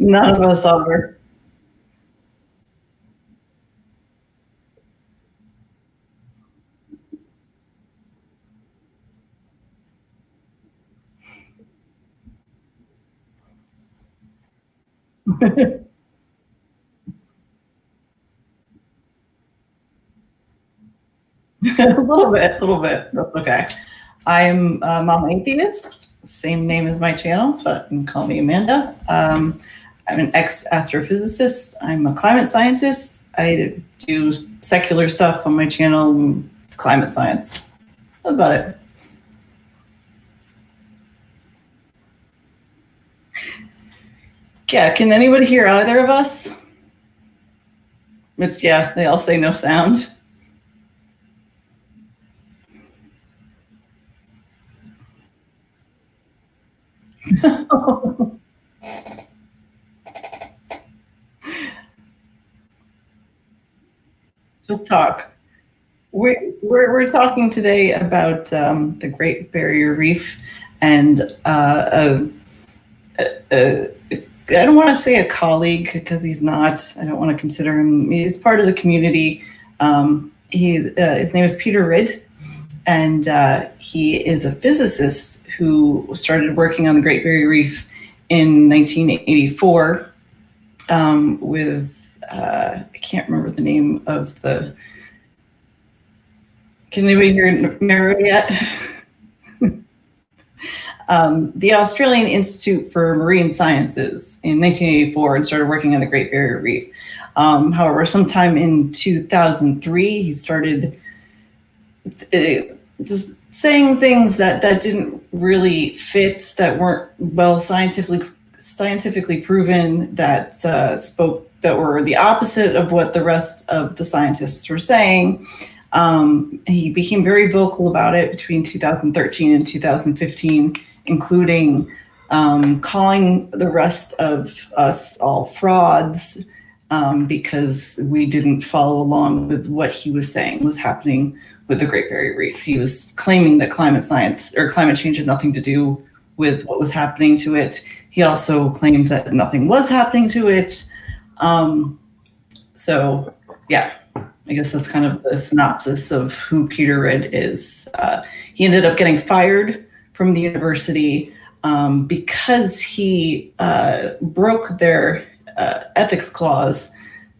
None of us are. A little bit, That's okay. I'm Momma Atheist, same name as my channel, but you can call me Amanda. I'm an ex-astrophysicist. I'm a climate scientist. I do secular stuff on my channel, climate science. That's about it. Yeah, can anybody hear either of us? Yeah, they all say no sound. Just talk. We're talking today about the Great Barrier Reef and I don't want to say a colleague because he's not. I don't want to consider him. He's part of the community. His name is Peter Ridd, and he is a physicist who started working on the Great Barrier Reef in 1984 with I can't remember the name of the. Can anybody hear Mero yet? The Australian Institute for Marine Sciences in 1984 and started working on the Great Barrier Reef. However, sometime in 2003, he started just saying things that didn't really fit, that weren't well scientifically proven, that that were the opposite of what the rest of the scientists were saying. He became very vocal about it between 2013 and 2015, including calling the rest of us all frauds because we didn't follow along with what he was saying was happening with the Great Barrier Reef. He was claiming that climate science or climate change had nothing to do with what was happening to it. He also claimed that nothing was happening to it. So, yeah. I guess that's kind of the synopsis of who Peter Ridd is. He ended up getting fired from the university because he broke their ethics clause,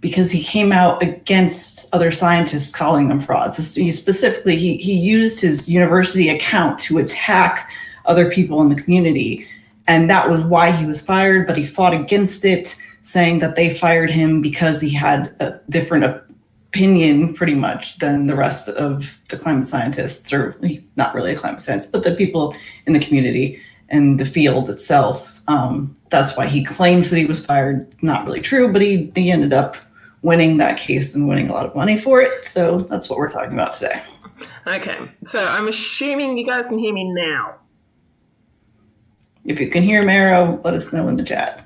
because he came out against other scientists calling them frauds. He used his university account to attack other people in the community. And that was why he was fired, but he fought against it, saying that they fired him because he had a different opinion pretty much than the rest of the climate scientists, or he's not really a climate scientist, but the people in the community and the field itself. That's why he claims that he was fired. Not really true, but he ended up winning that case and winning a lot of money for it. So that's what we're talking about today. Okay, so I'm assuming you guys can hear me now. If you can hear Mero, let us know in the chat.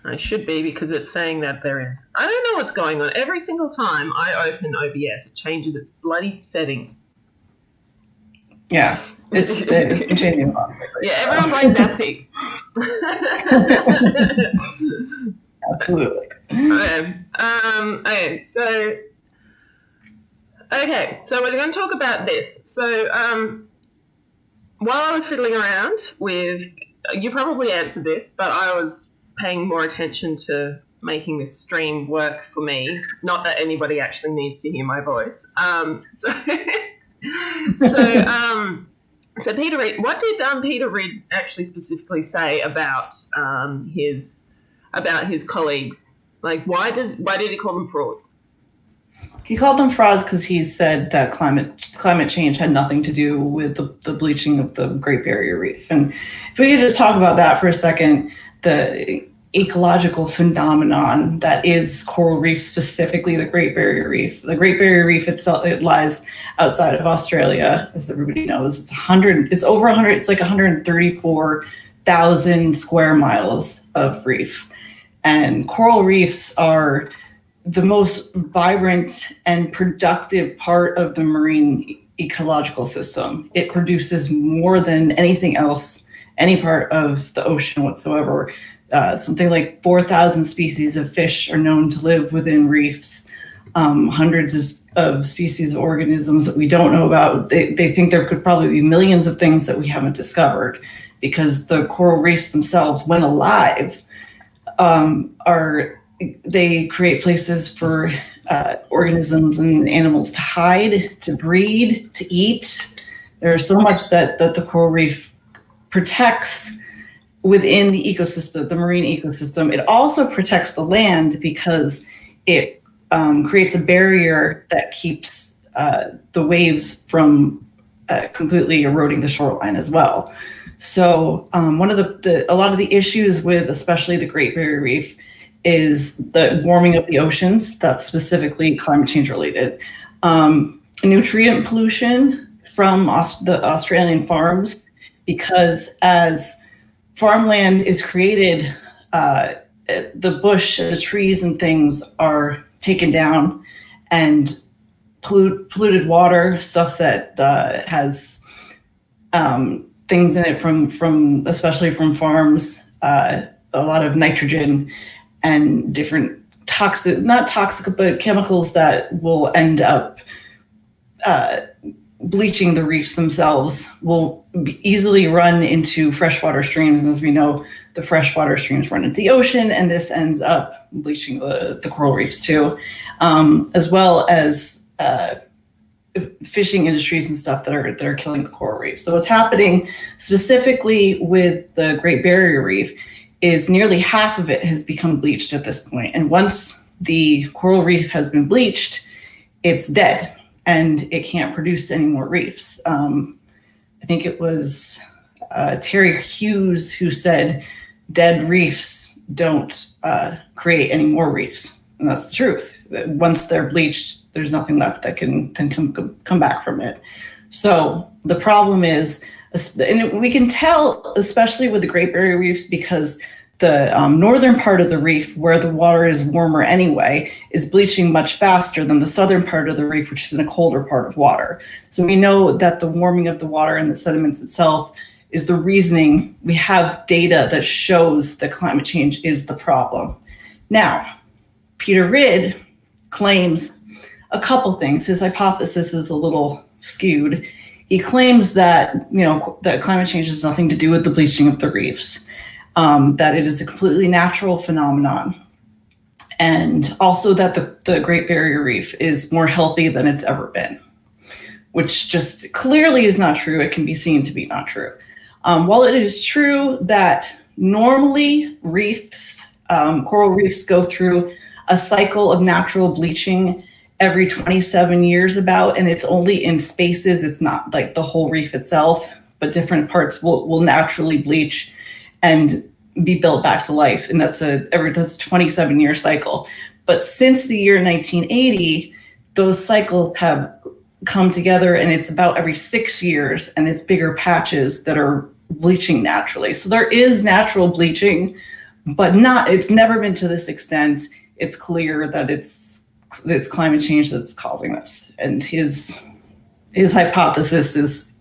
I should be, because it's saying that there is. I don't know what's going on. Every single time I open OBS, it changes its bloody settings. Yeah, it's changing a lot. Yeah, everyone's like Daffy. Absolutely. Okay, so we're going to talk about this. So while I was fiddling around with, you probably answered this, but I was paying more attention to making this stream work for me. Not that anybody actually needs to hear my voice. So Peter Ridd, what did Peter Ridd actually specifically say about his colleagues? Like, why did he call them frauds? He called them frauds because he said that climate change had nothing to do with the bleaching of the Great Barrier Reef. And if we could just talk about that for a second, the ecological phenomenon that is coral reef, specifically the Great Barrier Reef. The Great Barrier Reef itself, it lies outside of Australia, as everybody knows. It's over 100. It's like 134,000 square miles of reef, and coral reefs are the most vibrant and productive part of the marine ecological system. It produces more than anything else, any part of the ocean whatsoever. Something like 4,000 species of fish are known to live within reefs. Hundreds of species of organisms that we don't know about. They think there could probably be millions of things that we haven't discovered, because the coral reefs themselves, when alive, they create places for organisms and animals to hide, to breed, to eat. There's so much that the coral reef protects within the ecosystem, the marine ecosystem. It also protects the land because it creates a barrier that keeps the waves from completely eroding the shoreline as well. So one of a lot of the issues with especially the Great Barrier Reef is the warming of the oceans. That's specifically climate change related. Nutrient pollution from the Australian farms, because as farmland is created, the bush, the trees and things are taken down, and polluted water, stuff that has things in it from especially from farms, a lot of nitrogen and different not toxic, but chemicals that will end up bleaching the reefs themselves, will easily run into freshwater streams. And as we know, the freshwater streams run into the ocean, and this ends up bleaching the coral reefs too, as well as fishing industries and stuff that are killing the coral reefs. So what's happening specifically with the Great Barrier Reef is nearly half of it has become bleached at this point. And once the coral reef has been bleached, it's dead and it can't produce any more reefs. I think it was Terry Hughes who said, dead reefs don't create any more reefs. And that's the truth. Once they're bleached, there's nothing left that can come back from it. So the problem is, and we can tell, especially with the Great Barrier Reefs, because the northern part of the reef, where the water is warmer anyway, is bleaching much faster than the southern part of the reef, which is in a colder part of water. So we know that the warming of the water and the sediments itself is the reasoning. We have data that shows that climate change is the problem. Now, Peter Ridd claims a couple things. His hypothesis is a little skewed. He claims that, that climate change has nothing to do with the bleaching of the reefs, that it is a completely natural phenomenon, and also that the Great Barrier Reef is more healthy than it's ever been, which just clearly is not true. It can be seen to be not true. While it is true that normally reefs, coral reefs go through a cycle of natural bleaching every 27 years about, and it's only in spaces, it's not like the whole reef itself, but different parts will naturally bleach and be built back to life. And that's a 27-year cycle. But since the year 1980, those cycles have come together, and it's about every 6 years, and it's bigger patches that are bleaching naturally. So there is natural bleaching, but it's never been to this extent. It's clear that it's climate change that's causing this. And his hypothesis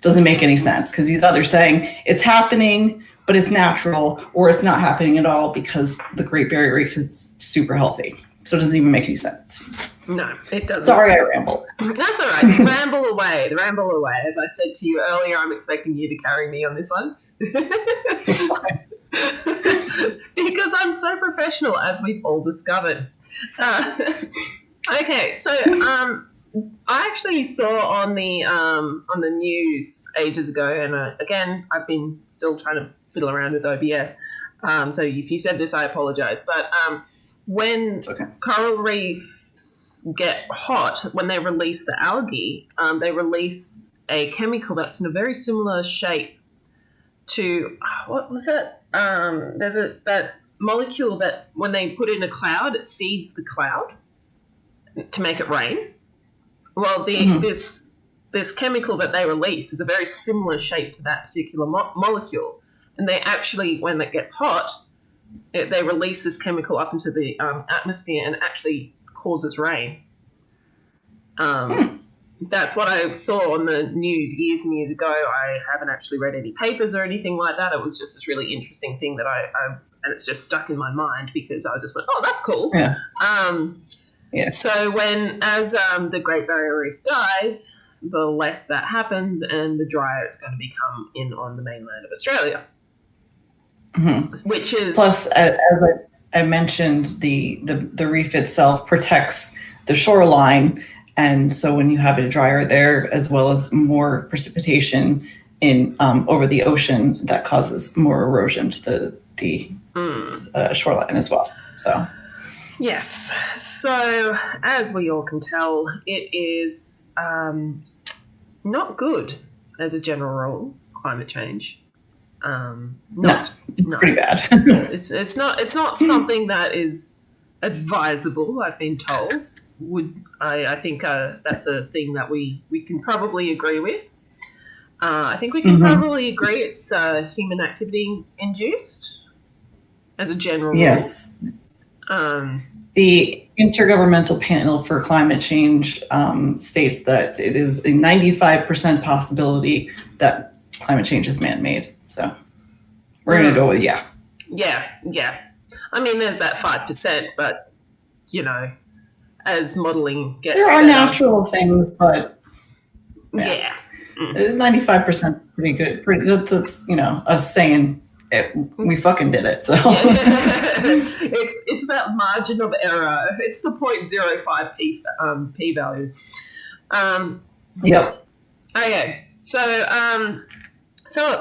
doesn't make any sense, because he's either saying it's happening, but it's natural, or it's not happening at all because the Great Barrier Reef is super healthy. So it doesn't even make any sense. No, it doesn't. Sorry, I rambled. That's all right. Ramble away. As I said to you earlier, I'm expecting you to carry me on this one. It's fine. Because I'm so professional, as we've all discovered. Okay, so I actually saw on the news ages ago, and again, I've been still trying to fiddle around with OBS. So if you said this, I apologize. But when coral reefs get hot, when they release the algae, they release a chemical that's in a very similar shape to what was it? There's that molecule that when they put it in a cloud, it seeds the cloud to make it rain. Well, this chemical that they release is a very similar shape to that particular molecule, and they actually, when it gets hot, they release this chemical up into the atmosphere and actually causes rain. that's what I saw on the news years and years ago. I haven't actually read any papers or anything like that. It was just this really interesting thing that I and it's just stuck in my mind because I just went, oh, that's cool. Yeah. So as the Great Barrier Reef dies, the less that happens and the drier it's going to become on the mainland of Australia. Mm-hmm. Which is... Plus, as I mentioned, the reef itself protects the shoreline. And so when you have it drier there, as well as more precipitation in over the ocean, that causes more erosion to the shoreline as well. So yes. So as we all can tell, it is not good as a general rule. Climate change. No, pretty bad. it's not something that is advisable. I've been told. I think that's a thing that we can probably agree with. I think we can probably agree it's human activity induced as a general rule. Yes. The Intergovernmental Panel for Climate Change states that it is a 95% possibility that climate change is man-made. So we're going to go with yeah. Yeah. I mean, there's that 5%, but, as modelling gets there are better, natural things, but yeah. 95% pretty good. That's us saying we fucking did it. So it's that margin of error. It's the 0.05 p value. Yep. Okay. So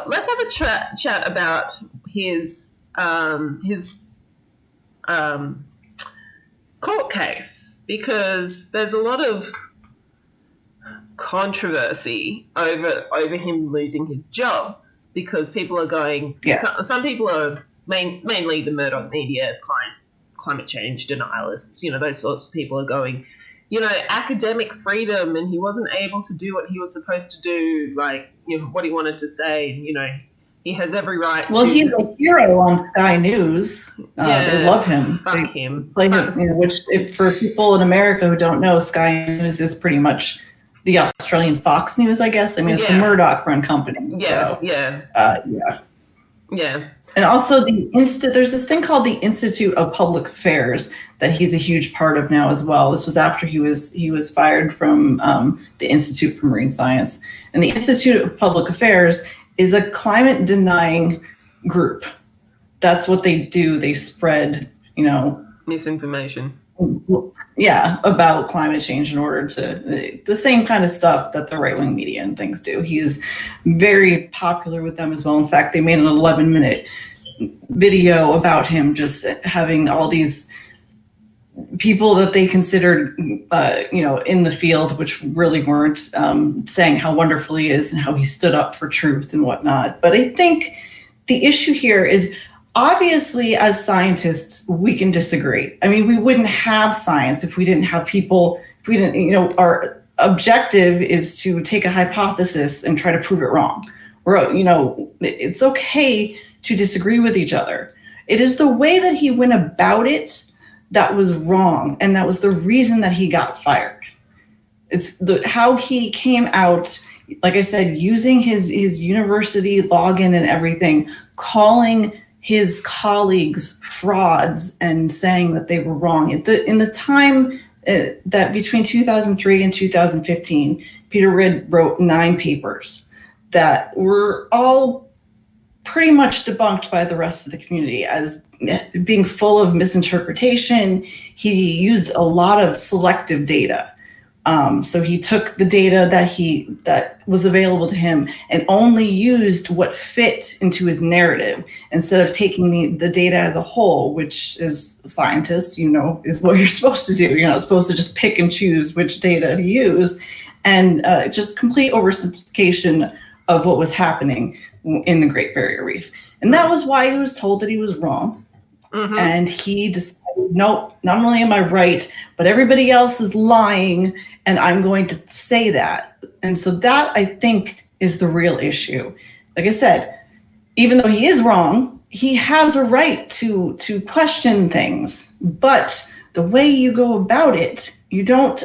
let's have a chat about his court case, because there's a lot of controversy over him losing his job, because people are going. Yeah. Some people are mainly the Murdoch media, climate change denialists. Those sorts of people are going. Academic freedom, and he wasn't able to do what he was supposed to do, what he wanted to say. He has every right to... Well, he's a hero on Sky News. They love him. Fuck him. Play him, which, for people in America who don't know, Sky News is pretty much the Australian Fox News, I guess. I mean, it's a Murdoch-run company. Yeah, so, yeah. And also there's this thing called the Institute of Public Affairs that he's a huge part of now as well. This was after he was fired from the Institute for Marine Science. And the Institute of Public Affairs is a climate denying group. That's what they do. They spread, misinformation. Yeah, about climate change in order to the same kind of stuff that the right-wing media and things do. He is very popular with them as well. In fact, they made an 11-minute video about him just having all these people that they considered, in the field, which really weren't, saying how wonderful he is and how he stood up for truth and whatnot. But I think the issue here is, obviously, as scientists, we can disagree. I mean, we wouldn't have science if we didn't have people, if we didn't, our objective is to take a hypothesis and try to prove it wrong. It's okay to disagree with each other. It is the way that he went about it that was wrong. And that was the reason that he got fired. It's how he came out, like I said, using his university login and everything, calling his colleagues frauds and saying that they were wrong. In the time that between 2003 and 2015, Peter Ridd wrote 9 papers that were all pretty much debunked by the rest of the community as being full of misinterpretation. He used a lot of selective data. So he took the data that was available to him and only used what fit into his narrative, instead of taking the data as a whole, which is scientists, is what you're supposed to do. You're not supposed to just pick and choose which data to use, and just complete oversimplification of what was happening in the Great Barrier Reef. And that was why he was told that he was wrong. Mm-hmm. And he decided, nope, not only am I right, but everybody else is lying, and I'm going to say that. And so that, I think, is the real issue. Like I said, even though he is wrong, he has a right to question things. But the way you go about it, you don't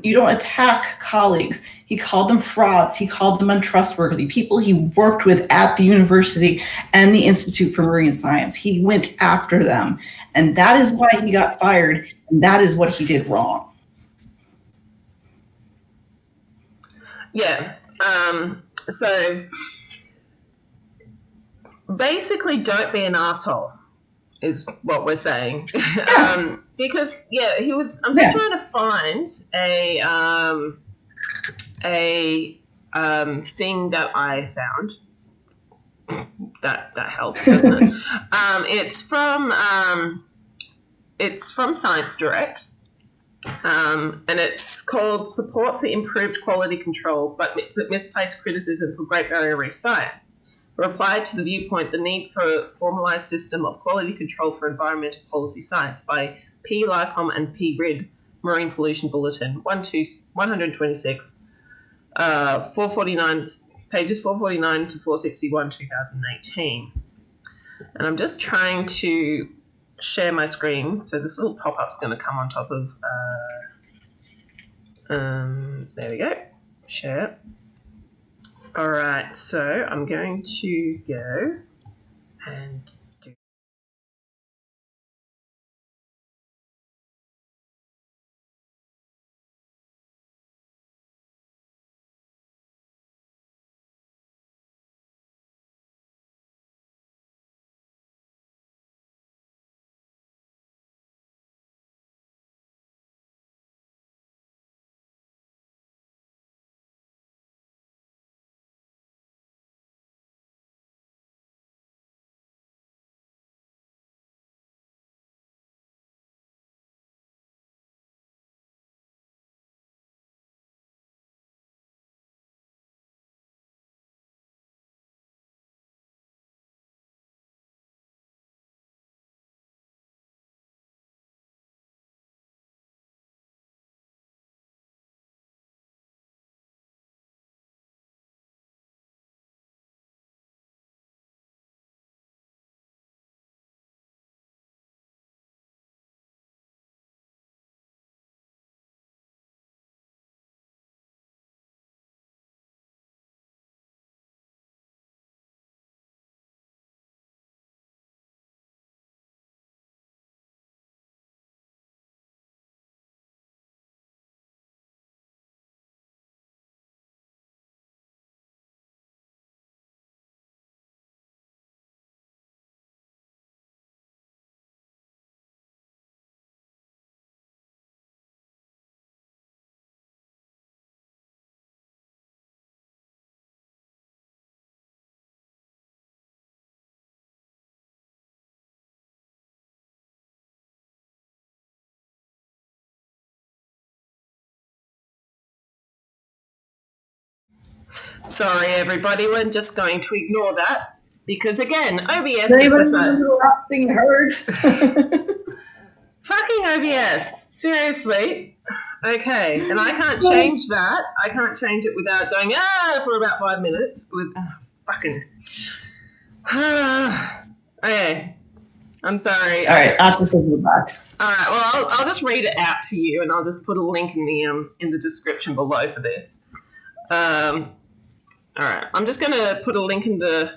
you don't attack colleagues. He called them frauds. He called them untrustworthy people he worked with at the university and the Institute for Marine Science. He went after them, and that is why he got fired, and that is what he did wrong. Yeah. So basically, don't be an asshole is what we're saying. Because he was. I'm just trying to find a thing that I found that helps, doesn't it? It's from Science Direct. And it's called Support for Improved Quality Control, but Misplaced Criticism for Great Barrier Reef Science. Replied to the viewpoint, the need for a formalised system of quality control for environmental policy science by P. Lycom and P. Ridd, Marine Pollution Bulletin, 126, 449, pages 449 to 461, 2018. And I'm just trying to share my screen, so this little pop-up's going to come on top of there we go, share. All right, so I'm going to go and do Sorry, everybody. We're just going to ignore that because, again, OBS is the last thing heard. Fucking OBS. Seriously. Okay, and I can't change that. I can't change it without going for about 5 minutes. With fucking. Okay. I'm sorry. All right, I'll just go back. All right. Well, I'll just read it out to you, and I'll just put a link in the description below for this. All right, I'm just going to put a link in the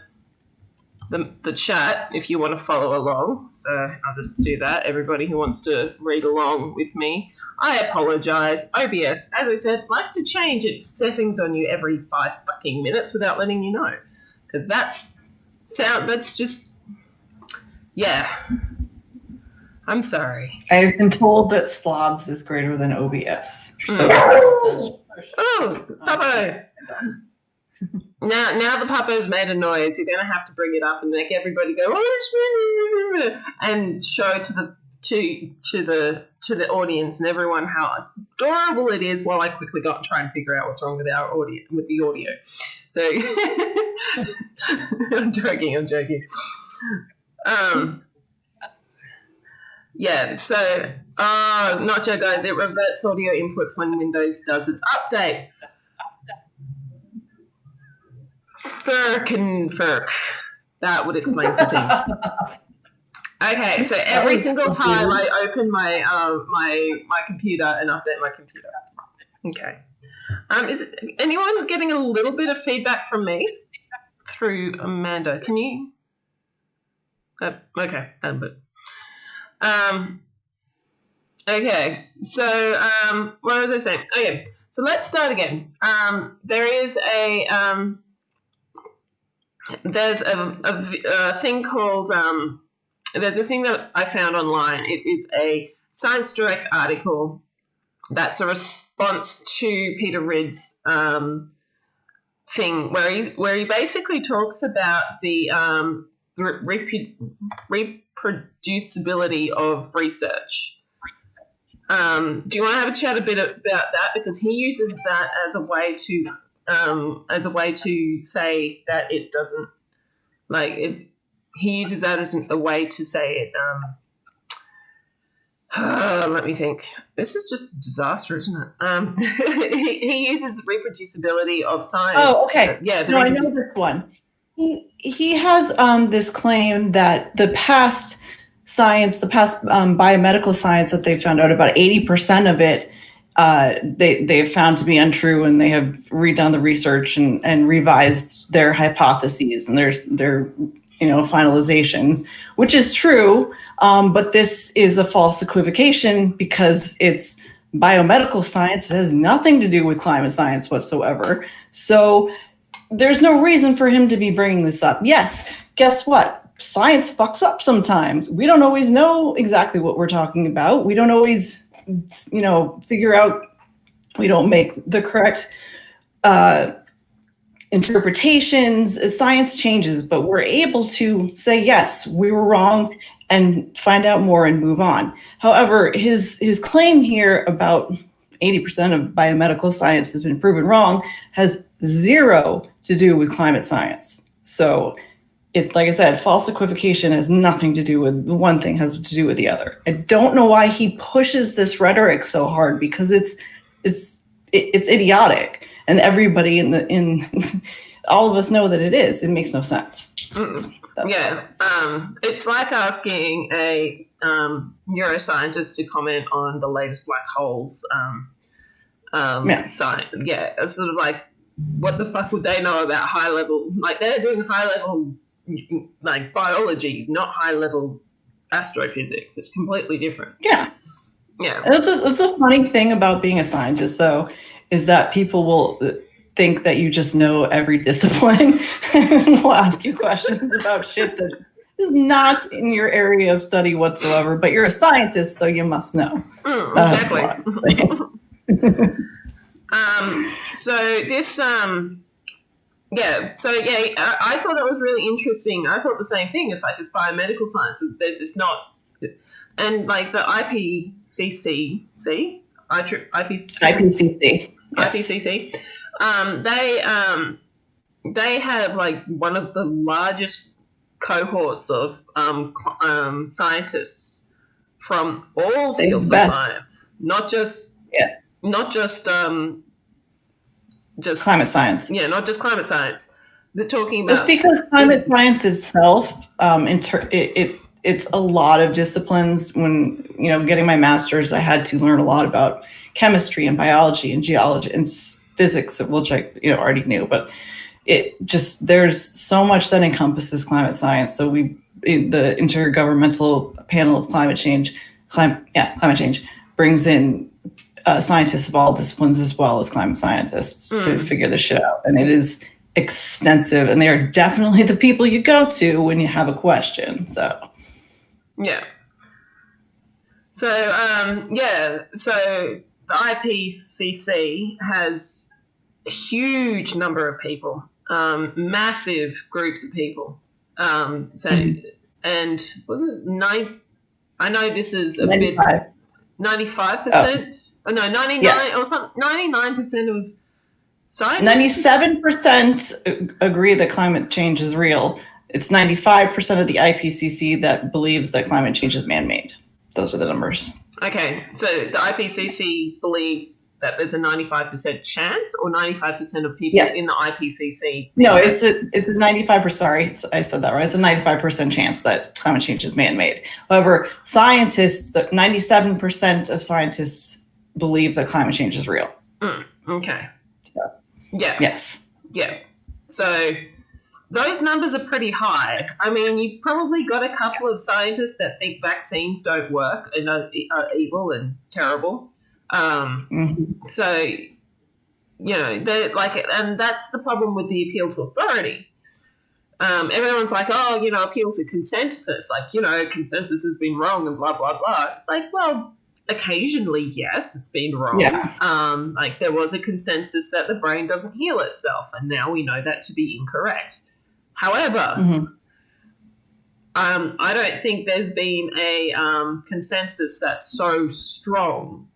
chat if you want to follow along. So I'll just do that. Everybody who wants to read along with me, I apologize. OBS, as I said, likes to change its settings on you every 5 fucking minutes without letting you know, because that's just I'm sorry. I've been told that slobs is greater than OBS. So Papa. Now the Papa's made a noise. You're going to have to bring it up and make everybody go and show to the audience and everyone how adorable it is. While I quickly got and try and figure out what's wrong with the audio. So I'm joking. So Nacho guys, it reverts audio inputs when Windows does its update. Firk. That would explain some things. Okay, so every single time I open my my computer and update my computer, Okay. Is anyone getting a little bit of feedback from me through Amanda? Can you? Okay, but okay. So what was I saying? Okay, so let's start again. There is there's a thing called there's a thing that I found online. It is a Science Direct article that's a response to Peter Ridd's thing where he basically talks about the reproducibility of research. Do you want to have a chat a bit about that, because he uses that as a way to say that it doesn't he uses that as a way to say it. Let me think. This is just a disaster, isn't it? He uses reproducibility of science. Oh, okay. Yeah, no, I know this one. He has this claim that the past science, the past biomedical science that they've found out, about 80% of it, they've found to be untrue, and they have redone the research and revised their hypotheses and their finalizations, which is true. But this is a false equivocation because it's biomedical science. It has nothing to do with climate science whatsoever. So there's no reason for him to be bringing this up. Yes, guess what? Science fucks up sometimes. We don't always know exactly what we're talking about. We don't always, figure out, we don't make the correct interpretations. Science changes, but we're able to say, yes, we were wrong, and find out more and move on. However, his claim here about 80% of biomedical science has been proven wrong has zero to do with climate science. So it's, like I said, false equivocation has nothing to do with the one thing, has to do with the other. I don't know why he pushes this rhetoric so hard, because it's idiotic, and everybody in all of us know that it is. It makes no sense. It's like asking a neuroscientist to comment on the latest black holes science. Yeah, it's sort of like, what the fuck would they know about high level? Like, they're doing high level biology, not high level astrophysics. It's completely different. Yeah. That's a funny thing about being a scientist, though, is that people will think that you just know every discipline and will ask you questions about shit that is not in your area of study whatsoever, but you're a scientist, so you must know. Exactly. So this, I thought that was really interesting. I thought the same thing. It's like, it's biomedical science. It's not, and like the IPCC, they have like one of the largest cohorts of scientists from all fields of science, not just climate science. Yeah, not just climate science. They're talking about. It's because climate science itself, it's a lot of disciplines. When getting my master's, I had to learn a lot about chemistry and biology and geology and physics, which I already knew, but there's so much that encompasses climate science. So the Intergovernmental Panel of Climate Change brings in scientists of all disciplines as well as climate scientists to figure this shit out, and it is extensive, and they are definitely the people you go to when you have a question. So so the IPCC has a huge number of people, massive groups of people. And was it 9? I know this is a 95. Bit 95%. Oh no, 99 or something. 99% of scientists. 97% agree that climate change is real. It's 95% of the IPCC that believes that climate change is man-made. Those are the numbers. Okay, so the IPCC believes that there's a 95% chance, or 95% of people in the IPCC? No, it's a 95%. Sorry, I said that right. It's a 95% chance that climate change is man-made. However, 97% of scientists believe that climate change is real. Okay. So, Yeah. yes. Yeah. So those numbers are pretty high. I mean, you've probably got a couple of scientists that think vaccines don't work and are evil and terrible. So, they're like, and that's the problem with the appeal to authority. Everyone's like, oh, appeal to consensus. Like, consensus has been wrong and blah, blah, blah. It's like, well, occasionally, yes, it's been wrong. Yeah. Like there was a consensus that the brain doesn't heal itself, and now we know that to be incorrect. However, I don't think there's been a consensus that's so strong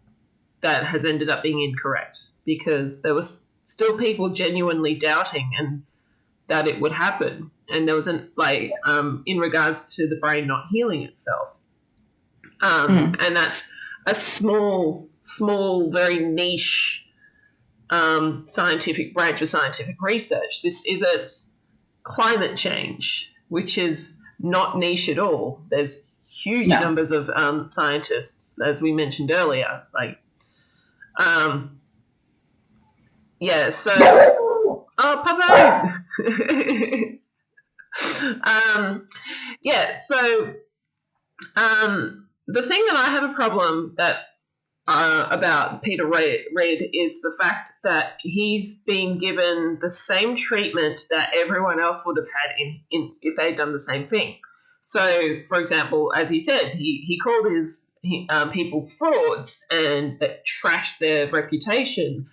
that has ended up being incorrect, because there was still people genuinely doubting and that it would happen. And there wasn't in regards to the brain not healing itself. And that's a small, very niche scientific branch of scientific research. This isn't climate change, which is not niche at all. There's huge numbers of scientists, as we mentioned earlier. So, oh, Papa! The thing that I have a problem about Peter Ridd is the fact that he's been given the same treatment that everyone else would have had if they'd done the same thing. So, for example, as he said, he called his people frauds, and that trashed their reputation,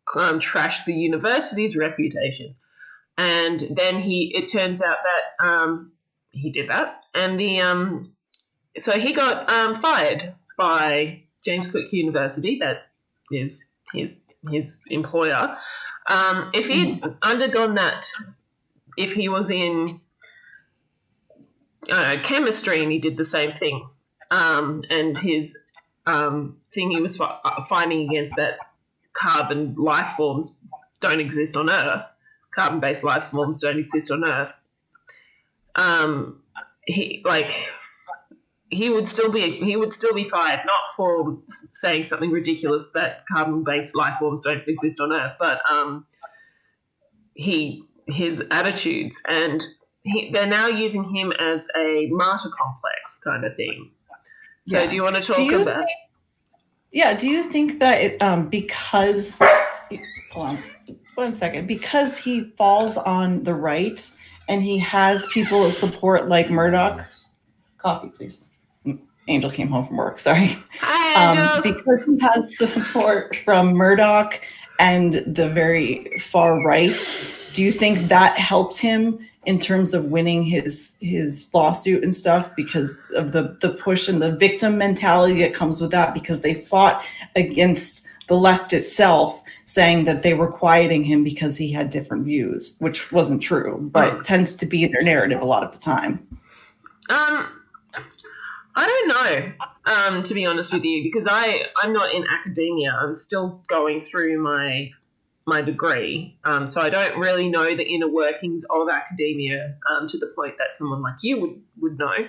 trashed the university's reputation. And then it turns out that he did that, and so he got fired by James Cook University, that is his employer. If he'd undergone that, if he was in chemistry and he did the same thing, and his thing he was fighting against, that carbon life forms don't exist on Earth, carbon-based life forms don't exist on Earth, he would still be fired, not for saying something ridiculous that carbon-based life forms don't exist on Earth, but his attitudes, and they're now using him as a martyr complex kind of thing. So, do you want to talk about? Do you think that because hold on 1 second, because he falls on the right and he has people of support like Murdoch? Coffee, please. Angel came home from work. Sorry. Hi, because he has support from Murdoch and the very far right, do you think that helped him in terms of winning his lawsuit and stuff, because of the push and the victim mentality that comes with that, because they fought against the left itself, saying that they were quieting him because he had different views, which wasn't true, but tends to be their narrative a lot of the time. I don't know, to be honest with you, because I'm not in academia. I'm still going through my degree, so I don't really know the inner workings of academia to the point that someone like you would know.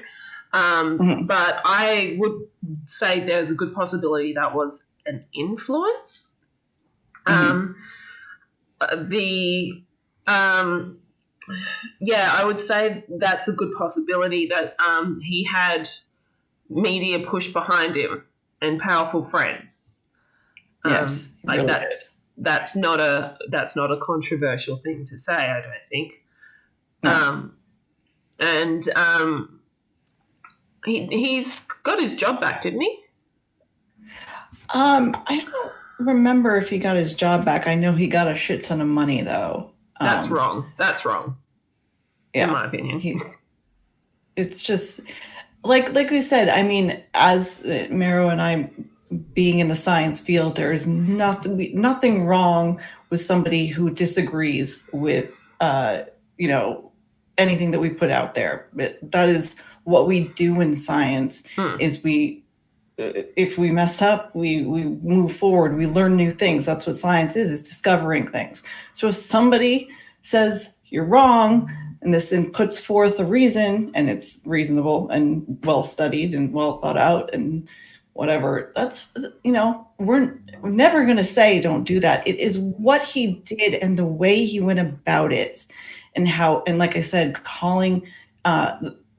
But I would say there's a good possibility that was an influence. I would say that's a good possibility, that he had media push behind him and powerful friends. Yes, really that's not a controversial thing to say, I don't think. No. He's got his job back, didn't he? I don't remember if he got his job back. I know he got a shit ton of money, though. That's wrong. In my opinion. It's just like we said. I mean, as Mero and I, being in the science field, there is nothing wrong with somebody who disagrees with anything that we put out there. But that is what we do in science. Is if we mess up, we move forward, we learn new things. That's what science is discovering things. So if somebody says you're wrong, and this puts forth a reason, and it's reasonable and well studied and well thought out, and whatever. That's, we're never going to say don't do that. It is what he did and the way he went about it, and how, and like I said, calling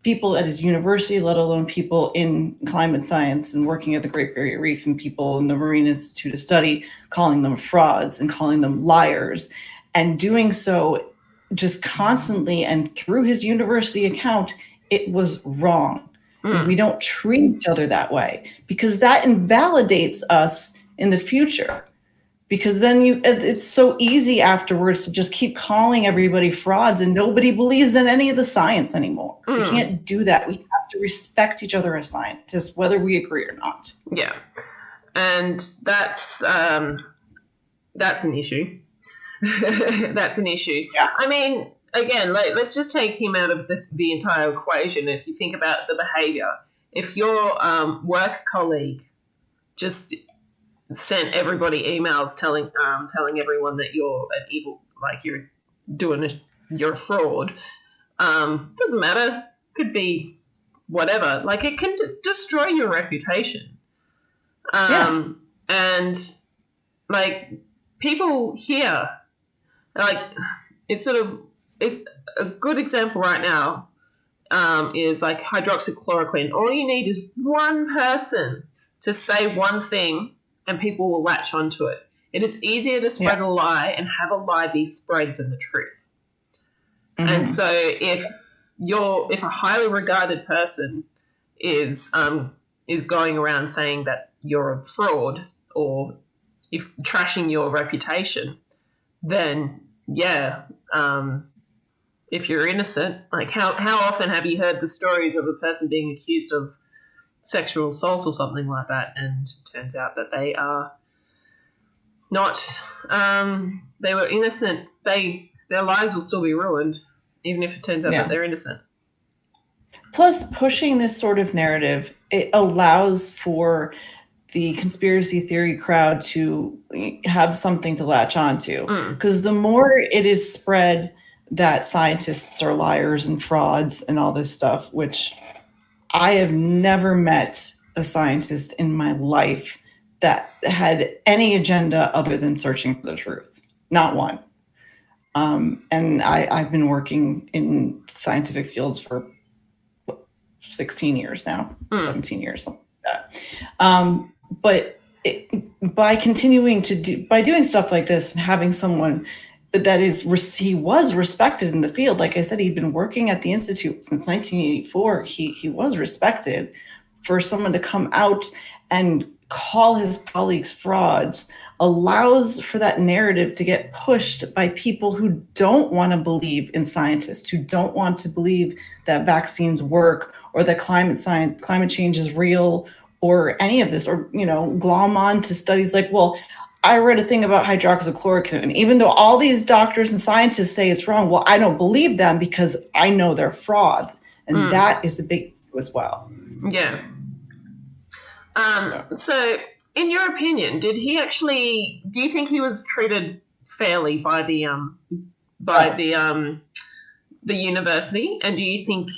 people at his university, let alone people in climate science and working at the Great Barrier Reef and people in the Marine Institute of Study, calling them frauds and calling them liars, and doing so just constantly and through his university account. It was wrong. And we don't treat each other that way, because that invalidates us in the future. Because then it's so easy afterwards to just keep calling everybody frauds, and nobody believes in any of the science anymore. We can't do that. We have to respect each other as scientists, whether we agree or not. Yeah. And that's an issue. That's an issue. Yeah. I mean, again, let's just take him out of the entire equation. If you think about the behaviour, if your work colleague just sent everybody emails telling everyone that you're an evil, like you're a fraud, doesn't matter. Could be whatever. Like, it can destroy your reputation. And like, people here, like, it's sort of, a good example right now is like hydroxychloroquine. All you need is one person to say one thing and people will latch onto it. It is easier to spread a lie and have a lie be spread than the truth. And so if a highly regarded person is going around saying that you're a fraud, or if trashing your reputation, then if you're innocent, like how often have you heard the stories of a person being accused of sexual assault or something like that, and turns out that they are not, they were innocent. Their lives will still be ruined, even if it turns out that they're innocent. Plus, pushing this sort of narrative, it allows for the conspiracy theory crowd to have something to latch onto. Because the more it is spread that scientists are liars and frauds and all this stuff, which I have never met a scientist in my life that had any agenda other than searching for the truth. Not one. And I've been working in scientific fields for 16 years now, 17 years, something like that. But by doing stuff like this and having someone that he was respected in the field. Like I said, he'd been working at the Institute since 1984. He was respected. For someone to come out and call his colleagues frauds allows for that narrative to get pushed by people who don't want to believe in scientists, who don't want to believe that vaccines work, or that climate change is real, or any of this, or, glom on to studies like, well, I read a thing about hydroxychloroquine, even though all these doctors and scientists say it's wrong. Well, I don't believe them because I know they're frauds. And that is a big issue as well. Yeah. So in your opinion, do you think he was treated fairly by the university? And do you think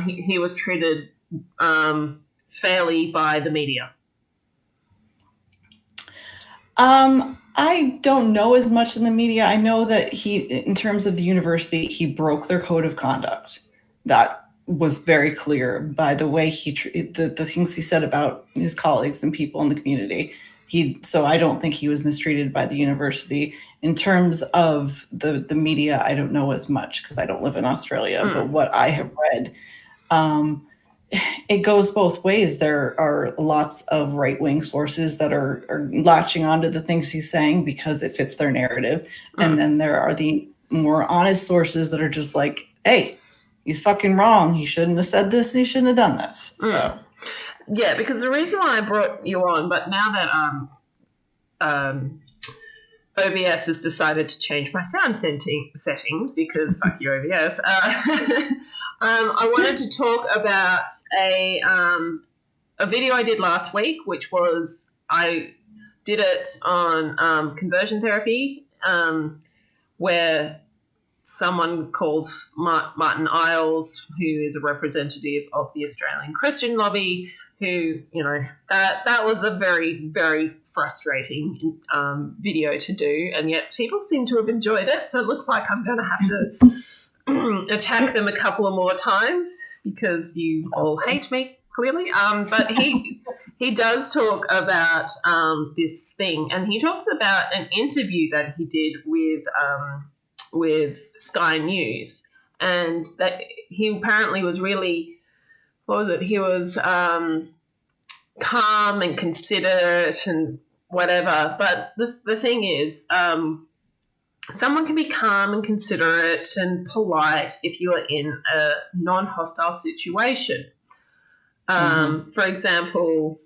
he was treated fairly by the media? I don't know as much in the media. I know that in terms of the university, he broke their code of conduct. That was very clear by the way the things he said about his colleagues and people in the community. So I don't think he was mistreated by the university. In terms of the media, I don't know as much because I don't live in Australia, but what I have read, it goes both ways. There are lots of right-wing sources that are latching onto the things he's saying because it fits their narrative. And then there are the more honest sources that are just like, hey, he's fucking wrong. He shouldn't have said this and he shouldn't have done this. So, yeah, because the reason why I brought you on, but now that OBS has decided to change my sound settings because fuck you, OBS. I wanted to talk about a video I did last week, which was I did it on conversion therapy, where someone called Martin Isles, who is a representative of the Australian Christian lobby, who, that was a very, very frustrating video to do, and yet people seem to have enjoyed it, so it looks like I'm going to have to attack them a couple of more times because you all hate me, clearly. But he does talk about this thing, and he talks about an interview that he did with Sky News, and that he apparently was really, he was calm and considerate and whatever. But the thing is, someone can be calm and considerate and polite if you are in a non-hostile situation. For example,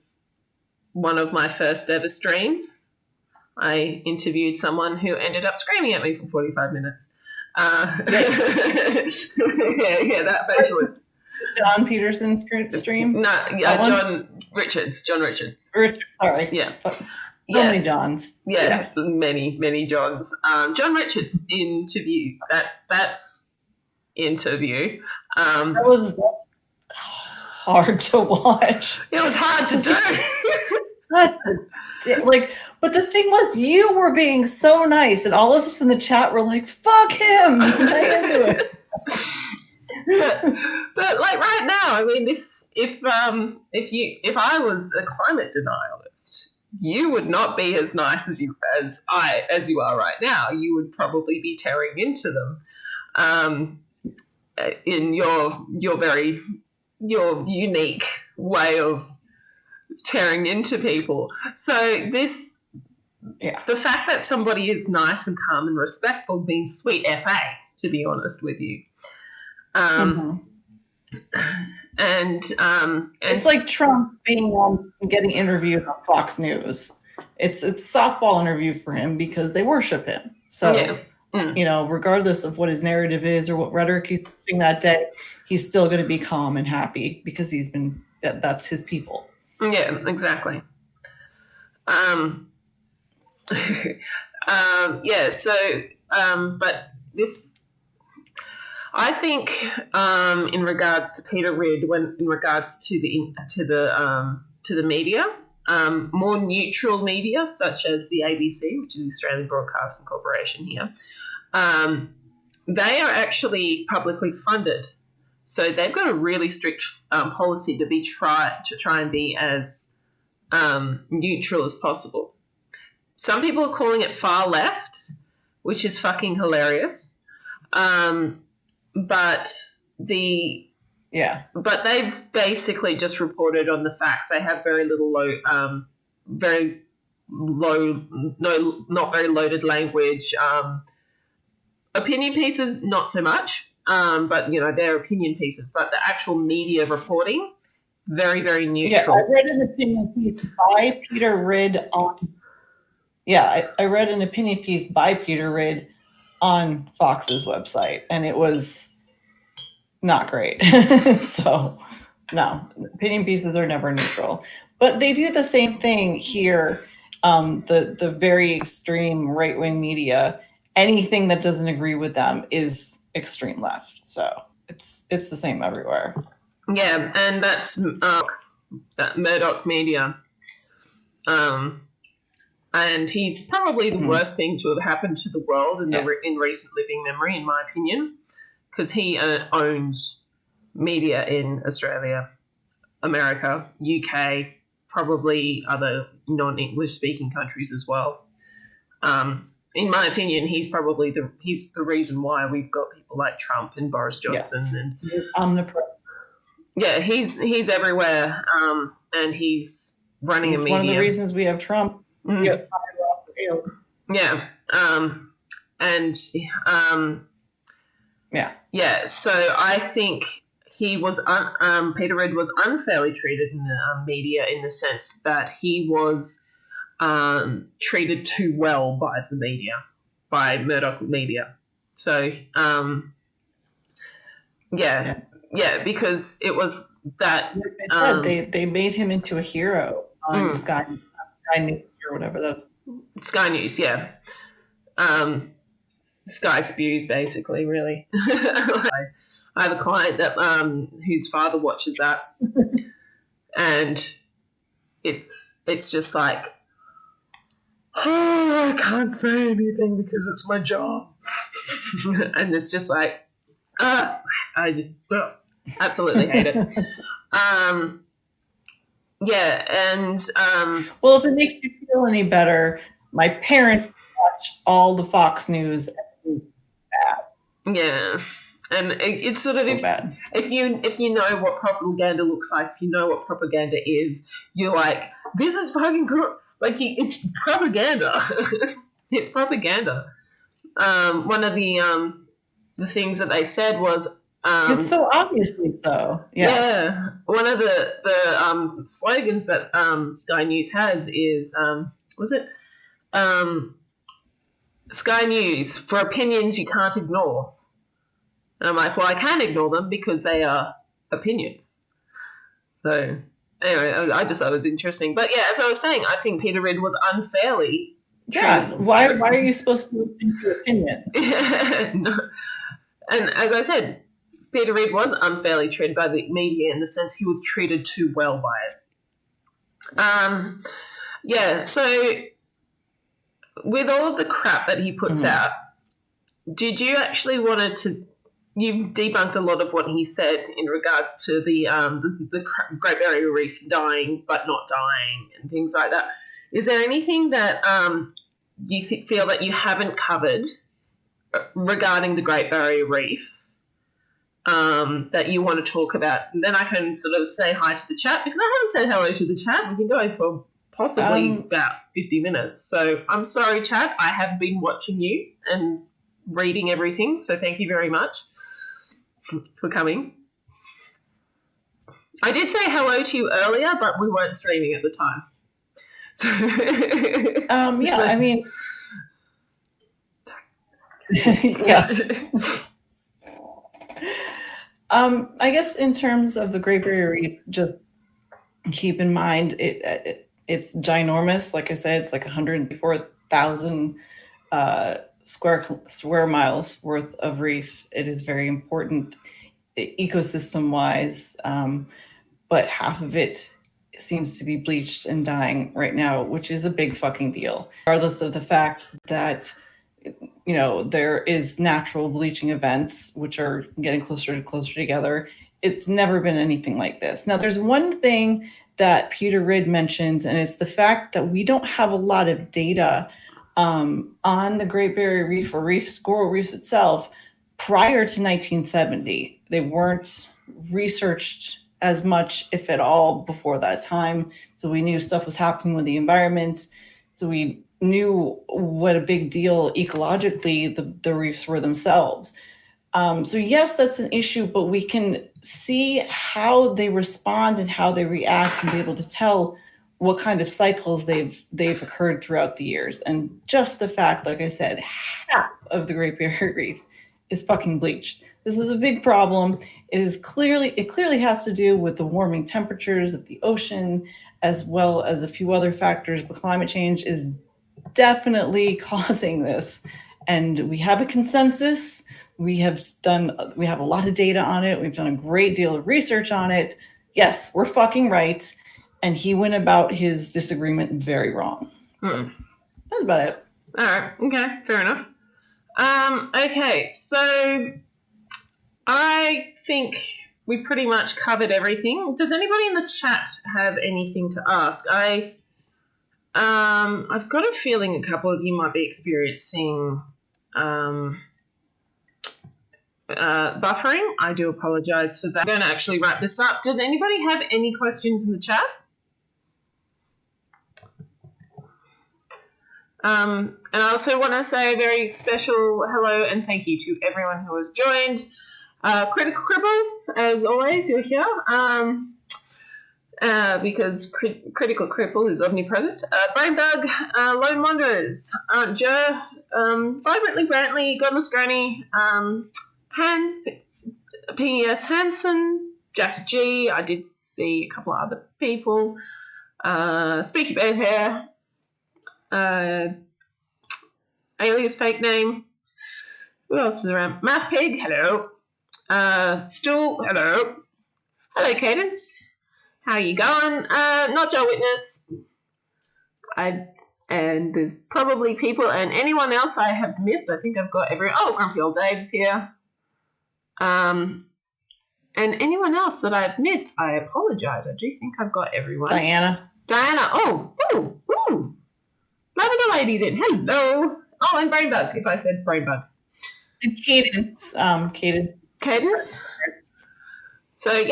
one of my first ever streams, I interviewed someone who ended up screaming at me for 45 minutes. Yeah, that basically. John Peterson's stream? No, yeah, John Richards. Richard, sorry. Yeah. So many Johns. Yeah, many Johns. John Richards interview, that interview. That was hard to watch. It was hard to do. But the thing was, you were being so nice, and all of us in the chat were like, "Fuck him!" But right now, I mean, if I was a climate denialist, you would not be as nice as you are right now. You would probably be tearing into them, in your unique way of tearing into people. So the fact that somebody is nice and calm and respectful means sweet FA, to be honest with you. And it's like Trump getting interviewed on Fox News. It's a softball interview for him because they worship him. So regardless of what his narrative is or what rhetoric he's using that day, he's still going to be calm and happy because that's his people. Yeah, exactly. But this, I think, in regards to Peter Ridd, in regards to the media, more neutral media such as the ABC, which is the Australian Broadcasting Corporation here, they are actually publicly funded. So they've got a really strict policy to try and be as neutral as possible. Some people are calling it far left, which is fucking hilarious. But they've basically just reported on the facts. They have very not very loaded language. Opinion pieces, not so much. But they're opinion pieces. But the actual media reporting, very, very neutral. Yeah, I read an opinion piece by Peter Ridd I read an opinion piece by Peter Ridd on Fox's website, and it was not great. So, no, opinion pieces are never neutral. But they do the same thing here. The very extreme right-wing media, anything that doesn't agree with them is extreme left. So it's the same everywhere. Yeah, and that's that Murdoch media. And he's probably the worst thing to have happened to the world in recent living memory, in my opinion, because he owns media in Australia, America, UK, probably other non-English speaking countries as well. In my opinion, he's the reason why we've got people like Trump and Boris Johnson and omnipresent. Yeah, he's everywhere, and he's running a media. One of the reasons we have Trump. Yeah. So I think Peter Ridd was unfairly treated in the media, in the sense that he was treated too well by the media, by Murdoch media. So because it was that they made him into a hero on Sky News or whatever that. Sky News, yeah. Sky spews, basically, really. I have a client that whose father watches that, and it's just like, oh, I can't say anything because it's my job. And it's just like, I just absolutely hate it. Yeah, and well, if it makes you feel any better, my parents watch all the Fox News. yeah, and it's sort of So bad. if you know what propaganda looks like, if you know what propaganda is, you're like, this is fucking good. Like, it's propaganda. It's propaganda. One of the things that they said was, it's so obviously so. Yes. yeah. One of the slogans that Sky News has is was it Sky News for opinions you can't ignore. And I'm like, well, I can ignore them because they are opinions. So anyway, I just thought it was interesting. But yeah, as I was saying, I think Peter Ridd was unfairly treated. Yeah. Why are you supposed to be listening to opinions? No. And as I said, Peter Ridd was unfairly treated by the media in the sense he was treated too well by it. Yeah, so with all of the crap that he puts out, did you actually wanted to? You've debunked a lot of what he said in regards to the Great Barrier Reef dying but not dying and things like that. Is there anything that you feel that you haven't covered regarding the Great Barrier Reef that you want to talk about? And then I can sort of say hi to the chat, because I haven't said hello to the chat. We've been going for possibly about 50 minutes. So I'm sorry, chat. I have been watching you and reading everything, so thank you very much for coming. I did say hello to you earlier, but we weren't streaming at the time. So yeah, I mean, yeah. I guess in terms of the Great Barrier Reef, just keep in mind it's ginormous. Like I said, it's like 104,000 square miles worth of reef. It is very important ecosystem wise, but half of it seems to be bleached and dying right now, which is a big fucking deal, regardless of the fact that there is natural bleaching events which are getting closer and closer together. It's never been anything like this. Now, there's one thing that Peter Ridd mentions, and it's the fact that we don't have a lot of data on the Great Barrier Reef or coral reefs itself prior to 1970. They weren't researched as much, if at all, before that time. So we knew stuff was happening with the environment. So we knew what a big deal ecologically the reefs were themselves. So yes, that's an issue, but we can see how they respond and how they react and be able to tell what kind of cycles they've occurred throughout the years. And just the fact, like I said, half of the Great Barrier Reef is fucking bleached. This is a big problem. It clearly has to do with the warming temperatures of the ocean, as well as a few other factors, but climate change is definitely causing this. And we have a consensus. We have a lot of data on it. We've done a great deal of research on it. Yes, we're fucking right. And he went about his disagreement very wrong. So that's about it. All right. Okay. Fair enough. Okay. So I think we pretty much covered everything. Does anybody in the chat have anything to ask? I've got a feeling a couple of you might be experiencing buffering. I do apologize for that. I'm going to actually wrap this up. Does anybody have any questions in the chat? And I also want to say a very special hello and thank you to everyone who has joined. Critical Cripple, as always, you're here. Because Critical Cripple is omnipresent. Brainbug, Lone Wanderers, Aunt Joe, Vibrantly Brantley, Godless Granny, Hans, P.S. Hansen, Jess G. I did see a couple of other people. Spooky Bad Hair, Alias Fake Name, Who else is around? Math Pig, hello. Stool, hello. Hello, Cadence. How you going? Not Joe Witness. And there's probably people and anyone else I have missed. I think I've got Grumpy Old Dave's here. And anyone else that I've missed, I apologise. I do think I've got everyone. Diana. Oh, ooh. Lavender Lady's in. Hello. Oh, and Brainbug, if I said Brainbug. And Cadence. Cadence? So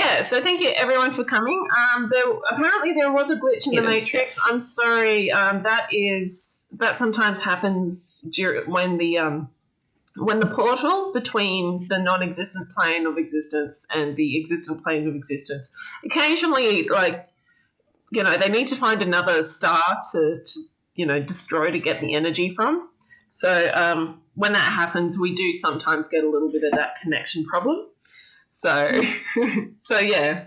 thank you everyone for coming. Apparently there was a glitch in the Matrix. I'm sorry. That sometimes happens when the portal between the non-existent plane of existence and the existent plane of existence occasionally, they need to find another star to destroy to get the energy from. So when that happens, we do sometimes get a little bit of that connection problem. So yeah.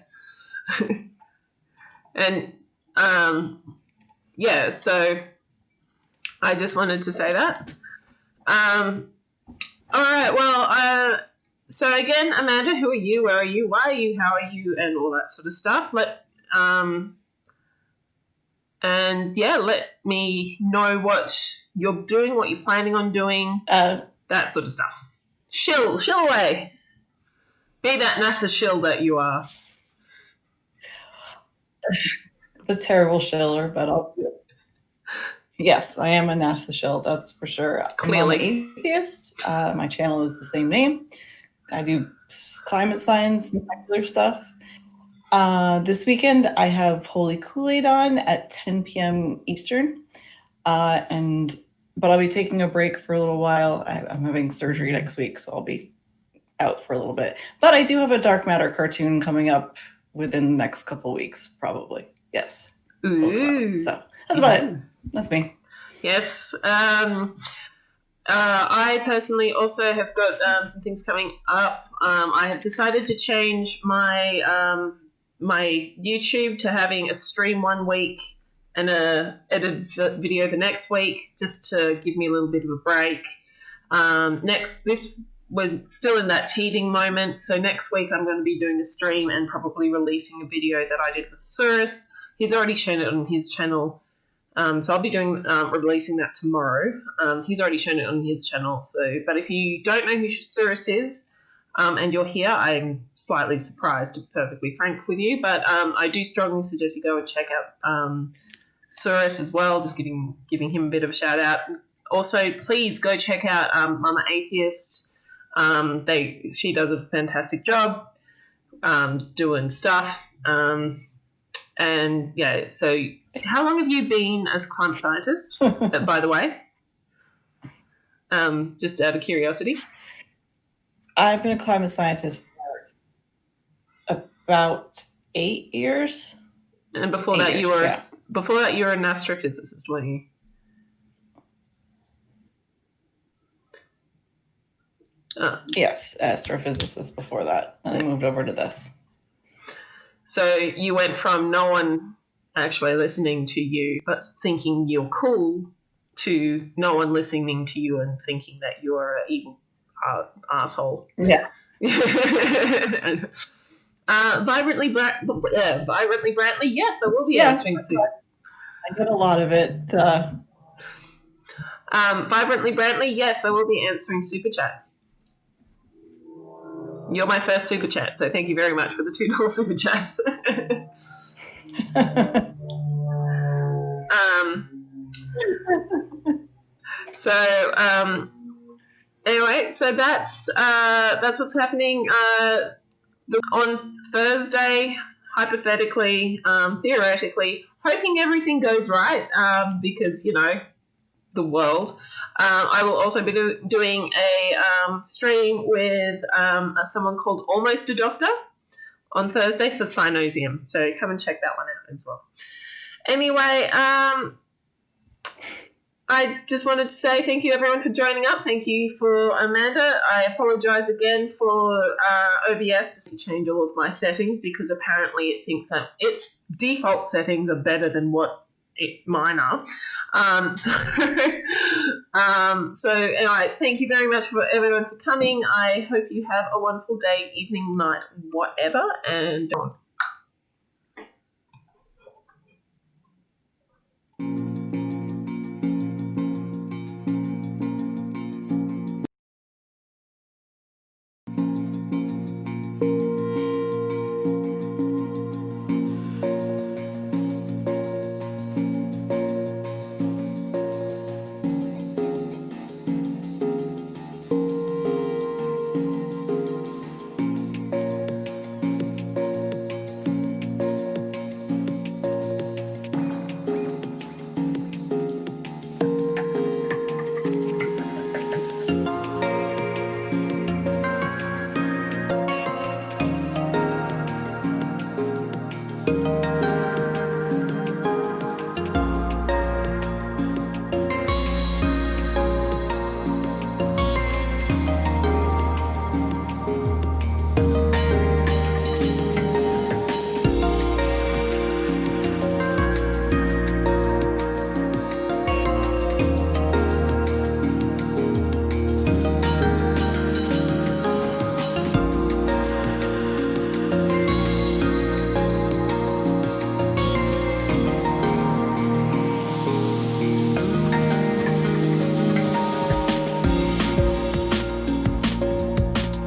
And so I just wanted to say that. All right, well, so again, Amanda, who are you? Where are you? Why are you? How are you? And all that sort of stuff. Let me know what you're doing, what you're planning on doing, that sort of stuff. Shill away. Be that NASA shill that you are. A terrible shiller, but I'll do it. Yes, I am a NASA shill, that's for sure. Clearly. I'm Momma Atheist. My channel is the same name. I do climate science and secular stuff. This weekend, I have Holy Kool-Aid on at 10 p.m. Eastern. But I'll be taking a break for a little while. I'm having surgery next week, so I'll be out for a little bit. But I do have a Dark Matter cartoon coming up within the next couple weeks, probably. Yes. Ooh. So that's about it. That's me. Yes. I personally also have got some things coming up. I have decided to change my my YouTube to having a stream one week and a edited video the next week, just to give me a little bit of a break. We're still in that teething moment, so next week I'm going to be doing a stream and probably releasing a video that I did with Cyrus. He's already shown it on his channel, so I'll be releasing that tomorrow. He's already shown it on his channel. But if you don't know who Cyrus is, and you're here, I'm slightly surprised, to be perfectly frank with you. But I do strongly suggest you go and check out Cyrus as well, just giving him a bit of a shout out. Also, please go check out Momma Atheist. She does a fantastic job doing stuff. And yeah, so how long have you been as climate scientist, by the way? Just out of curiosity. I've been a climate scientist for about 8 years. And before that, you were an astrophysicist, weren't you? Yes, astrophysicist before that. And I moved over to this. So you went from no one actually listening to you but thinking you're cool to no one listening to you and thinking that you're an evil asshole. Yeah. Vibrantly Brantley, yes, I will be answering soon. I get a lot of it. Vibrantly Brantley, yes, I will be answering super chats. You're my first super chat, so thank you very much for the $2 super chat. Anyway, so that's what's happening on Thursday. Hypothetically, theoretically, hoping everything goes right, because the world. I will also be doing a stream with someone called Almost a Doctor on Thursday for Synosium. So come and check that one out as well. Anyway, I just wanted to say thank you everyone for joining up. Thank you for Amanda. I apologise again for OBS to change all of my settings, because apparently it thinks that its default settings are better than what mine are. So anyway, thank you very much for everyone for coming. I hope you have a wonderful day, evening, night, whatever, and